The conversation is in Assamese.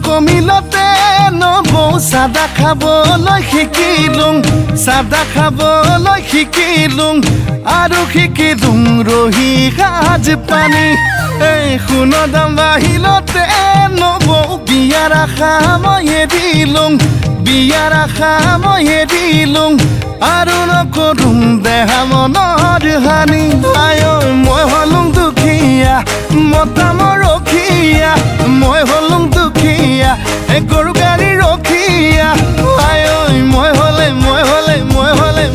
কমিলতে নবৌ চাদা খাবলৈ শিকিলোঁ চাদা খাবলৈ শিকিলোঁ আৰু শিকিলোঁ ৰহি সাজ পানী এই সোণৰ দাম বাঢ়িলতে নবৌ বিয়াৰ আশা মই এৰিলোঁ বিয়াৰ আশা মই এৰিলোঁ আৰু নকৰোঁ দেহা মনৰ হানি আই মই হলোঁ দুখীয়া মতা মোৰ ৰখীয়া মই হলোঁ দুখীয়া এই গৰু গাড়ী ৰখীয়া আই মই হলে